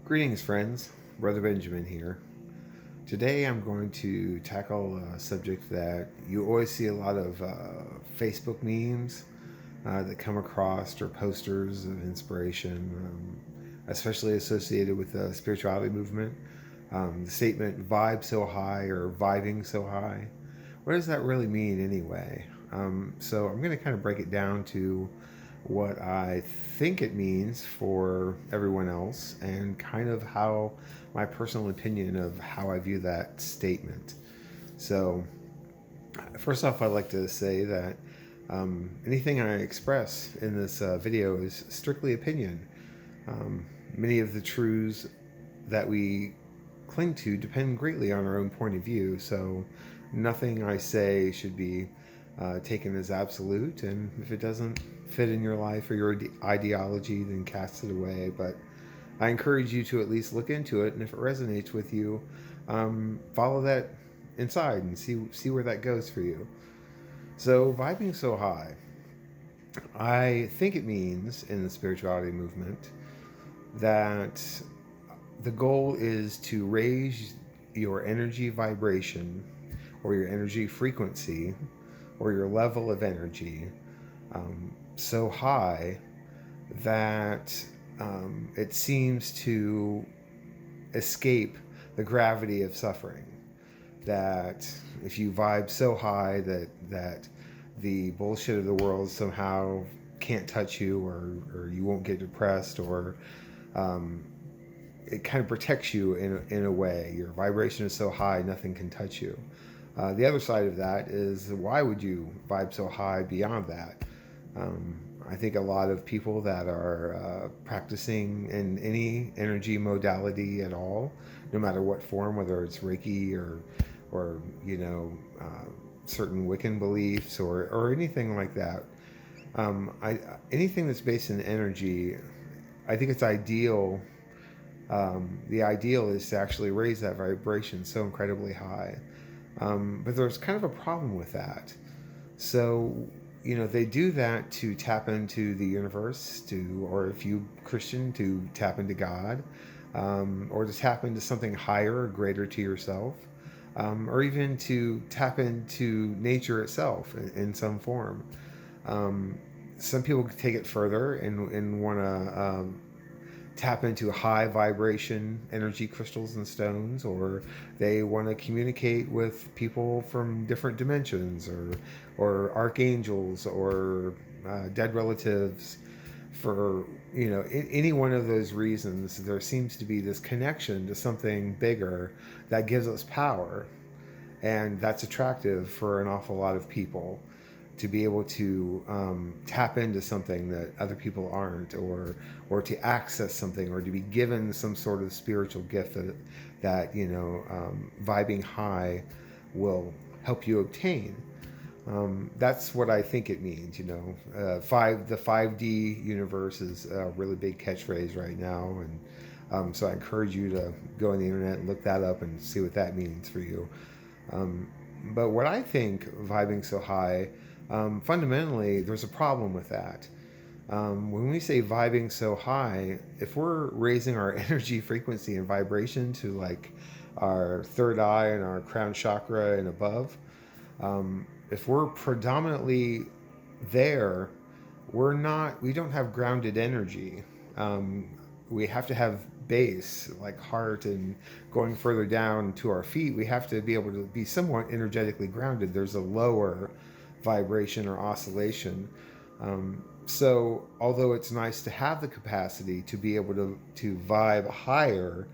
Greetings, friends. Brother Benjamin here. Today I'm going to tackle a subject that you always see a lot of Facebook memes that come across or posters of inspiration, especially associated with the spirituality movement. The statement vibe so high or vibing so high. What does that really mean anyway? So I'm going to kind of break it down to what I think it means for everyone else and kind of how my personal opinion of how I view that statement. So, first off, I'd like to say that anything I express in this video is strictly opinion. Many of the truths that we cling to depend greatly on our own point of view, so nothing I say should be taken as absolute, and if it doesn't fit in your life or your ideology, then cast it away. But I encourage you to at least look into it, and if it resonates with you, follow that inside and see where that goes for you. So vibing so high, I think it means in the spirituality movement that the goal is to raise your energy vibration or your energy frequency or your level of energy so high that it seems to escape the gravity of suffering. That if you vibe so high that the bullshit of the world somehow can't touch you, or you won't get depressed, or it kind of protects you in a way. Your vibration is so high, nothing can touch you. The other side of that is, why would you vibe so high beyond that? I think a lot of people that are practicing in any energy modality at all, no matter what form, whether it's Reiki or certain Wiccan beliefs or anything like that, anything that's based in energy, I think it's ideal. The ideal is to actually raise that vibration so incredibly high. But there's kind of a problem with that. So, they do that to tap into the universe, or if you Christian, to tap into God, or to tap into something higher or greater to yourself, or even to tap into nature itself in some form. Some people take it further and want to tap into high vibration energy crystals and stones, or they want to communicate with people from different dimensions, or archangels, or dead relatives. For any one of those reasons, there seems to be this connection to something bigger that gives us power, and that's attractive for an awful lot of people, to be able to tap into something that other people aren't, or to access something, or to be given some sort of spiritual gift that vibing high will help you obtain. That's what I think it means. The 5D universe is a really big catchphrase right now, and so I encourage you to go on the internet and look that up and see what that means for you. But what I think vibing so high, fundamentally, there's a problem with that. When we say vibing so high, if we're raising our energy frequency and vibration to like our third eye and our crown chakra and above, if we're predominantly there, we don't have grounded energy. We have to have base, like heart, and going further down to our feet, we have to be able to be somewhat energetically grounded. There's a lower vibration or oscillation. So although it's nice to have the capacity to be able to vibe higher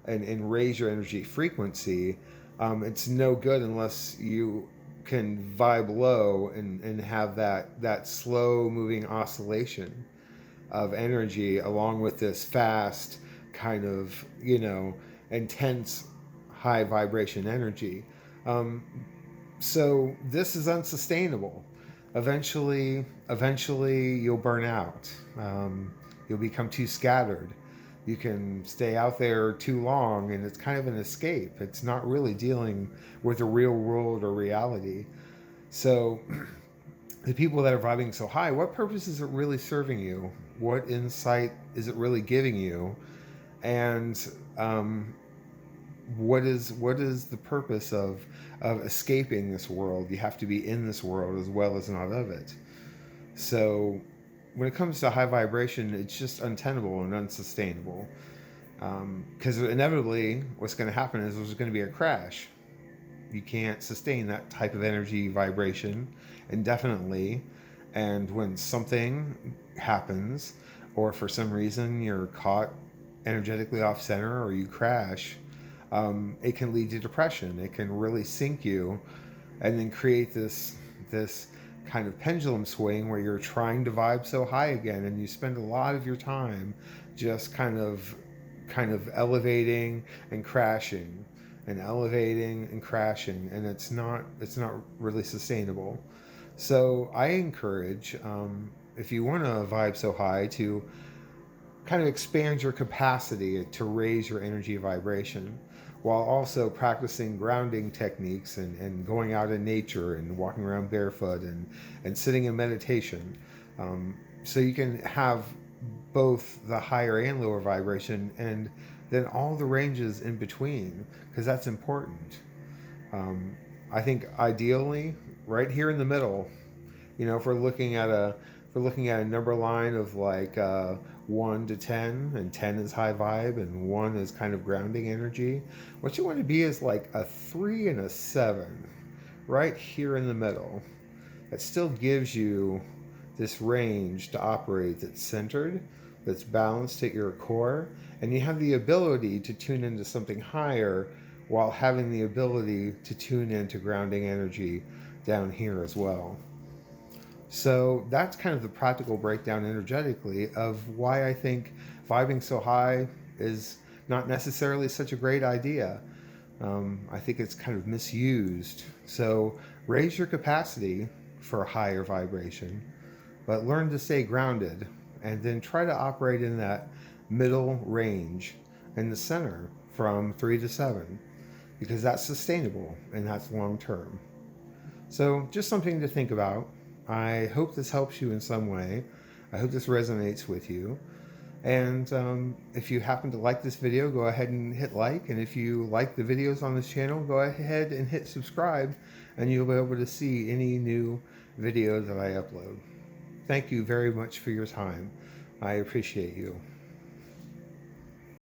and raise your energy frequency, it's no good unless you can vibe low and have that slow moving oscillation of energy along with this fast kind of intense high vibration energy. So this is unsustainable. Eventually you'll burn out. You'll become too scattered. You can stay out there too long, and it's kind of an escape. It's not really dealing with the real world or reality. So the people that are vibing so high, what purpose is it really serving you? What insight is it really giving you? And what is the purpose of escaping this world? You have to be in this world as well as not of it. So when it comes to high vibration, it's just untenable and unsustainable. Because inevitably, what's going to happen is there's going to be a crash. You can't sustain that type of energy vibration indefinitely. And when something happens, or for some reason you're caught energetically off center or you crash, it can lead to depression. It can really sink you, and then create this kind of pendulum swing where you're trying to vibe so high again, and you spend a lot of your time just kind of elevating and crashing and elevating and crashing, and it's not really sustainable. So I encourage, if you want to vibe so high, to kind of expand your capacity to raise your energy vibration while also practicing grounding techniques, and going out in nature and walking around barefoot, and sitting in meditation. So you can have both the higher and lower vibration, and then all the ranges in between, because that's important. Um, I think ideally, right here in the middle, if we're looking at a number line of like 1 to 10, and 10 is high vibe and 1 is kind of grounding energy, what you want to be is like a 3 and a 7, right here in the middle. That still gives you this range to operate, that's centered, that's balanced at your core, and you have the ability to tune into something higher while having the ability to tune into grounding energy down here as well. So that's kind of the practical breakdown energetically of why I think vibing so high is not necessarily such a great idea. I think it's kind of misused. So raise your capacity for a higher vibration, but learn to stay grounded, and then try to operate in that middle range in the center from 3 to 7, because that's sustainable and that's long term. So just something to think about. I hope this helps you in some way. I hope this resonates with you. And if you happen to like this video, go ahead and hit like. And if you like the videos on this channel, go ahead and hit subscribe, and you'll be able to see any new videos that I upload. Thank you very much for your time. I appreciate you.